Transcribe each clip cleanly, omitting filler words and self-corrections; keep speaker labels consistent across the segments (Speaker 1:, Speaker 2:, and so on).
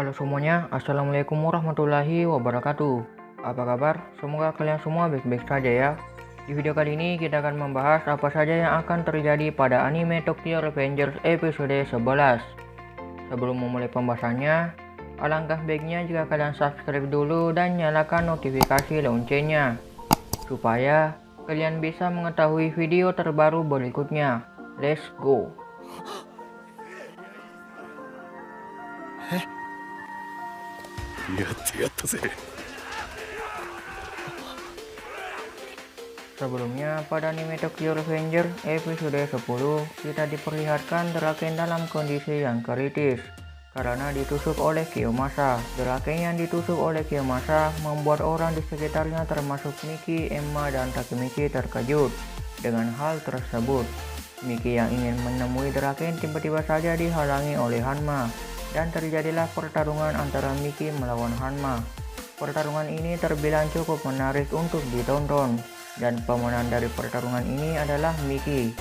Speaker 1: Halo semuanya, Assalamualaikum warahmatullahi wabarakatuh. Apa kabar? Semoga kalian semua baik-baik saja ya. Di video kali ini kita akan membahas apa saja yang akan terjadi pada anime Tokyo Revengers episode 11. Sebelum memulai pembahasannya, alangkah baiknya jika kalian subscribe dulu dan nyalakan notifikasi loncengnya, supaya kalian bisa mengetahui video terbaru berikutnya. Let's go! Sebelumnya, pada anime Tokyo Revengers episode 10, kita diperlihatkan Draken dalam kondisi yang kritis karena ditusuk oleh Kiyomasa. Draken yang ditusuk oleh Kiyomasa membuat orang di sekitarnya termasuk Miki, Emma, dan Takemichi terkejut dengan hal tersebut. Miki yang ingin menemui Draken tiba-tiba saja dihalangi oleh Hanma, dan terjadilah pertarungan antara Miki melawan Hanma. Pertarungan ini terbilang cukup menarik untuk ditonton, dan pemenang dari pertarungan ini adalah Miki.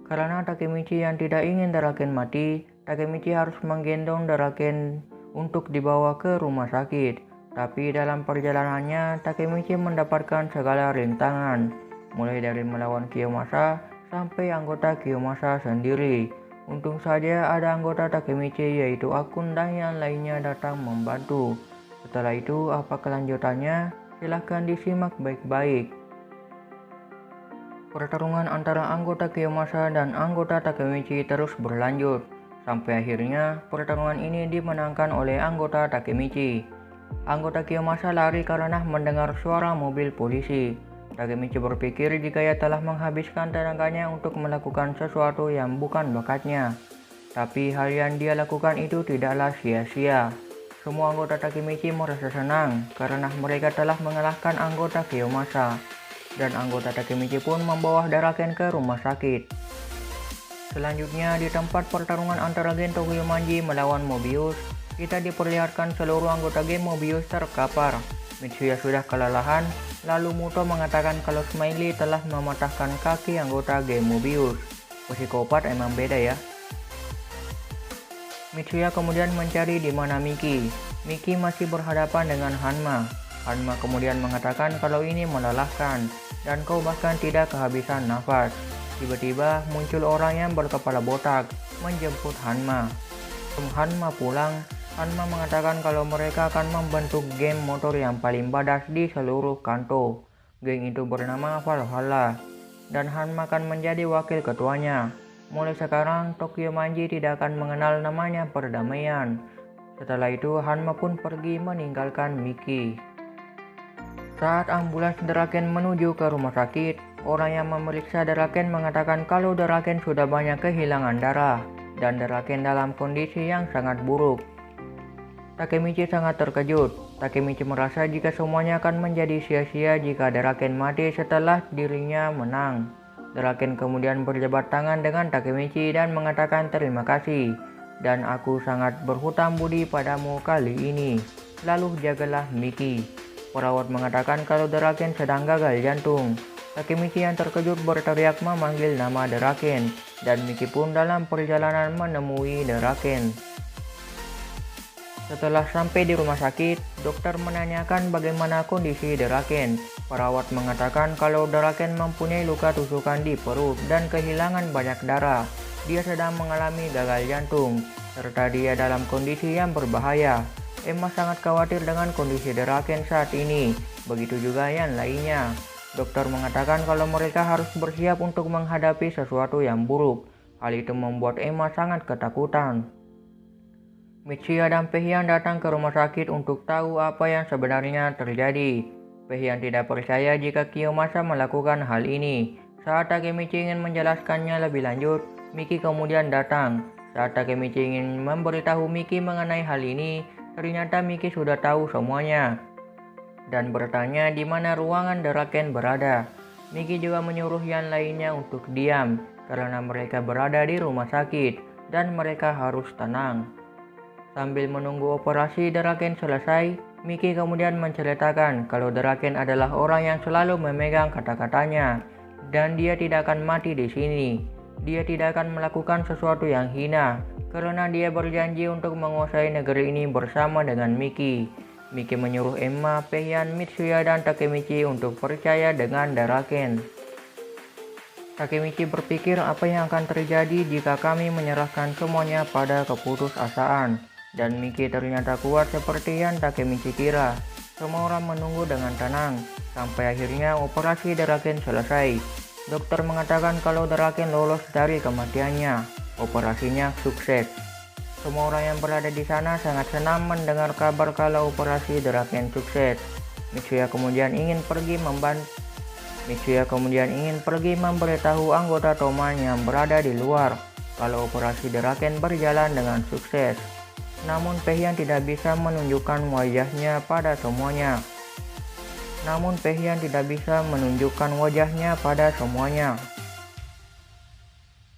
Speaker 1: Karena Takemichi yang tidak ingin Draken mati, Takemichi harus menggendong Draken untuk dibawa ke rumah sakit. Tapi dalam perjalanannya, Takemichi mendapatkan segala rintangan, mulai dari melawan Kiyomasa sampai anggota Kiyomasa sendiri. Untung saja ada anggota Takemichi yaitu Akun dan yang lainnya datang membantu. Setelah itu, apa kelanjutannya? Silahkan disimak baik-baik. Pertarungan antara anggota Kiyomasa dan anggota Takemichi terus berlanjut, sampai akhirnya pertarungan ini dimenangkan oleh anggota Takemichi. Anggota Kiyomasa lari karena mendengar suara mobil polisi. Takemichi berpikir jika ia telah menghabiskan tenaganya untuk melakukan sesuatu yang bukan bakatnya. Tapi hal yang dia lakukan itu tidaklah sia-sia. Semua anggota Takemichi merasa senang karena mereka telah mengalahkan anggota Kiyomasa. Dan anggota Takemichi pun membawa Draken ke rumah sakit. Selanjutnya, di tempat pertarungan antara Gen Tokyo Manji melawan Mobius, kita diperlihatkan seluruh anggota geng Mobius terkapar. Mitsuya sudah kelelahan, lalu Muto mengatakan kalau Smiley telah mematahkan kaki anggota geng Mobius. Psikopat emang beda ya. Mitsuya kemudian mencari di mana Miki. Miki masih berhadapan dengan Hanma. Hanma kemudian mengatakan kalau ini melelahkan, dan kau bahkan tidak kehabisan nafas. Tiba-tiba muncul orang yang berkepala botak menjemput Hanma. Sebelum Hanma pulang, Hanma mengatakan kalau mereka akan membentuk geng motor yang paling badas di seluruh Kanto. Geng itu bernama Valhalla, dan Hanma akan menjadi wakil ketuanya. Mulai sekarang, Tokyo Manji tidak akan mengenal namanya perdamaian. Setelah itu, Hanma pun pergi meninggalkan Miki. Saat ambulans Draken menuju ke rumah sakit, orang yang memeriksa Draken mengatakan kalau Draken sudah banyak kehilangan darah, dan Draken dalam kondisi yang sangat buruk. Takemichi sangat terkejut. Takemichi merasa jika semuanya akan menjadi sia-sia jika Draken mati setelah dirinya menang. Draken kemudian berjabat tangan dengan Takemichi dan mengatakan terima kasih, dan aku sangat berhutang budi padamu kali ini. Lalu jagalah Miki. Perawat mengatakan kalau Draken sedang gagal jantung. Takemichi yang terkejut berteriak memanggil nama Draken, dan Miki pun dalam perjalanan menemui Draken. Setelah sampai di rumah sakit, dokter menanyakan bagaimana kondisi Draken. Perawat mengatakan kalau Draken mempunyai luka tusukan di perut dan kehilangan banyak darah. Dia sedang mengalami gagal jantung, serta dia dalam kondisi yang berbahaya. Emma sangat khawatir dengan kondisi Draken saat ini, begitu juga yang lainnya. Dokter mengatakan kalau mereka harus bersiap untuk menghadapi sesuatu yang buruk. Hal itu membuat Emma sangat ketakutan. Mitsuya dan Peihan datang ke rumah sakit untuk tahu apa yang sebenarnya terjadi. Peihan tidak percaya jika Kiyomasa melakukan hal ini. Saat Takemichi ingin menjelaskannya lebih lanjut, Miki kemudian datang. Saat Takemichi ingin memberitahu Miki mengenai hal ini, ternyata Miki sudah tahu semuanya dan bertanya di mana ruangan Draken berada. Miki juga menyuruh yang lainnya untuk diam karena mereka berada di rumah sakit dan mereka harus tenang. Sambil menunggu operasi Draken selesai, Miki kemudian menceritakan kalau Draken adalah orang yang selalu memegang kata-katanya. Dan dia tidak akan mati di sini. Dia tidak akan melakukan sesuatu yang hina, karena dia berjanji untuk menguasai negeri ini bersama dengan Miki. Miki menyuruh Emma, Paehyun, Mitsuya, dan Takemichi untuk percaya dengan Daraken. Takemichi berpikir apa yang akan terjadi jika kami menyerahkan semuanya pada keputusasaan. Dan Miki ternyata kuat seperti yang Takemichi kira. Semua orang menunggu dengan tenang, sampai akhirnya operasi Daraken selesai. Dokter mengatakan kalau Daraken lolos dari kematiannya. Operasinya sukses. Semua orang yang berada di sana sangat senang mendengar kabar kalau operasi Daraken sukses. Mitsuya kemudian ingin pergi memberitahu anggota Toman yang berada di luar kalau operasi Daraken berjalan dengan sukses. Namun Paehyun tidak bisa menunjukkan wajahnya pada semuanya.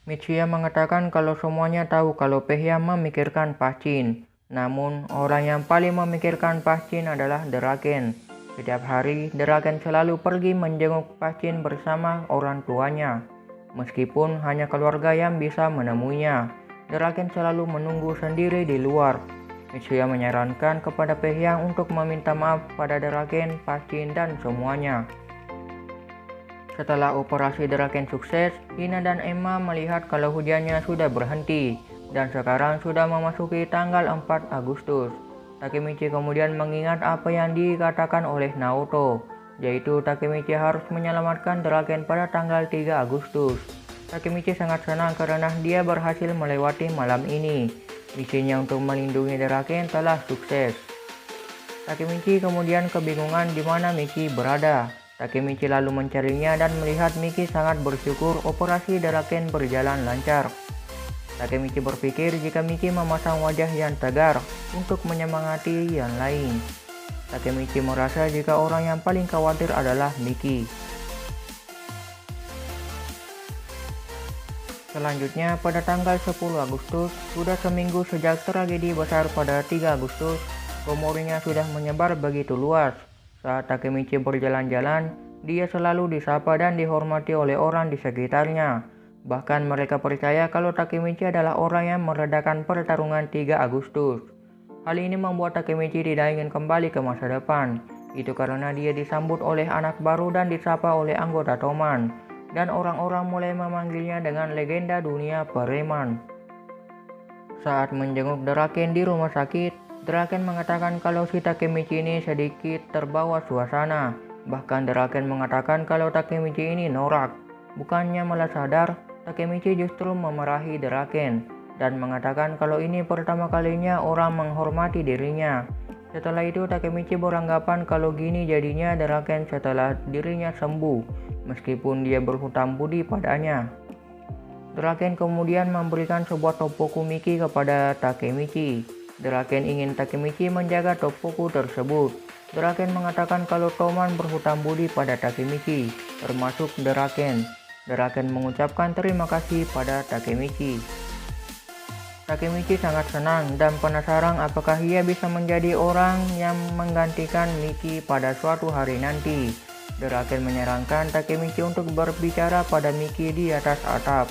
Speaker 1: Mitsuya mengatakan kalau semuanya tahu kalau Paehyun memikirkan Pachin. Namun orang yang paling memikirkan Pachin adalah Daraken. Setiap hari, Daraken selalu pergi menjenguk Pachin bersama orang tuanya. Meskipun hanya keluarga yang bisa menemuinya, Daraken selalu menunggu sendiri di luar. Mitsuya menyarankan kepada Paehyun untuk meminta maaf pada Daraken, Pachin, dan semuanya. Setelah operasi Daraken sukses, Hina dan Emma melihat kalau hujannya sudah berhenti, dan sekarang sudah memasuki tanggal 4 Agustus. Takemichi kemudian mengingat apa yang dikatakan oleh Naoto, yaitu Takemichi harus menyelamatkan Daraken pada tanggal 3 Agustus. Takemichi sangat senang karena dia berhasil melewati malam ini. Misinya untuk melindungi Daraken telah sukses. Takemichi kemudian kebingungan di mana Miki berada. Takemichi lalu mencarinya dan melihat Miki sangat bersyukur operasi Daraken berjalan lancar. Takemichi berpikir jika Miki memasang wajah yang tegar untuk menyemangati yang lain. Takemichi merasa jika orang yang paling khawatir adalah Miki. Selanjutnya, pada tanggal 10 Agustus, sudah seminggu sejak tragedi besar pada 3 Agustus, rumornya sudah menyebar begitu luas. Saat Takemichi berjalan-jalan, dia selalu disapa dan dihormati oleh orang di sekitarnya. Bahkan mereka percaya kalau Takemichi adalah orang yang meredakan pertarungan 3 Agustus. Hal ini membuat Takemichi tidak ingin kembali ke masa depan. Itu karena dia disambut oleh anak baru dan disapa oleh anggota Toman. Dan orang-orang mulai memanggilnya dengan legenda dunia preman. Saat menjenguk Daraken di rumah sakit, Daraken mengatakan kalau si Takemichi ini sedikit terbawa suasana. Bahkan Daraken mengatakan kalau Takemichi ini norak. Bukannya malah sadar, Takemichi justru memarahi Daraken dan mengatakan kalau ini pertama kalinya orang menghormati dirinya. Setelah itu Takemichi beranggapan kalau gini jadinya Daraken setelah dirinya sembuh, meskipun dia berhutang budi padanya. Daraken kemudian memberikan sebuah toppoku Miki kepada Takemichi. Daraken ingin Takemichi menjaga toppoku tersebut. Daraken mengatakan kalau Toman berhutang budi pada Takemichi, termasuk Daraken. Daraken mengucapkan terima kasih pada Takemichi. Takemichi sangat senang dan penasaran apakah ia bisa menjadi orang yang menggantikan Miki pada suatu hari nanti. Daraken menyarankan Takemichi untuk berbicara pada Miki di atas atap.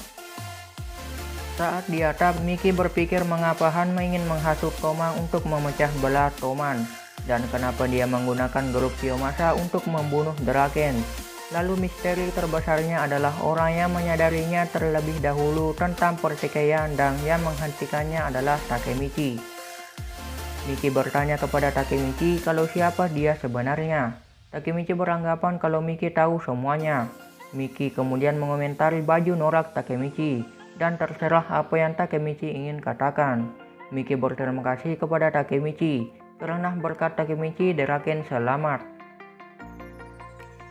Speaker 1: Saat di atap, Miki berpikir mengapa Hanma ingin menghasut Toman untuk memecah belah Toman, dan kenapa dia menggunakan grup Kiyomasa untuk membunuh Daraken. Lalu misteri terbesarnya adalah orang yang menyadarinya terlebih dahulu tentang pertikaian dan yang menghentikannya adalah Takemichi. Miki bertanya kepada Takemichi kalau siapa dia sebenarnya. Takemichi beranggapan kalau Miki tahu semuanya. Miki kemudian mengomentari baju norak Takemichi dan terserah apa yang Takemichi ingin katakan. Miki berterima kasih kepada Takemichi karena berkat Takemichi Daraken selamat.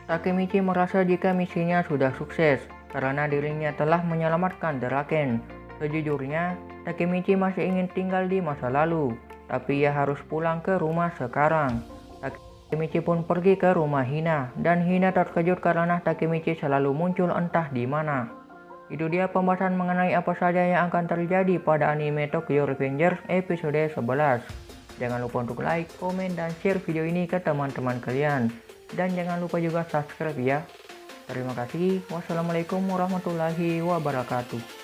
Speaker 1: Takemichi merasa jika misinya sudah sukses karena dirinya telah menyelamatkan Daraken. Sejujurnya, Takemichi masih ingin tinggal di masa lalu, tapi ia harus pulang ke rumah sekarang. Takemichi pun pergi ke rumah Hina, dan Hina terkejut karena Takemichi selalu muncul entah di mana. Itu dia pembahasan mengenai apa saja yang akan terjadi pada anime Tokyo Revengers episode 11. Jangan lupa untuk like, komen, dan share video ini ke teman-teman kalian. Dan jangan lupa juga subscribe ya. Terima kasih. Wassalamualaikum warahmatullahi wabarakatuh.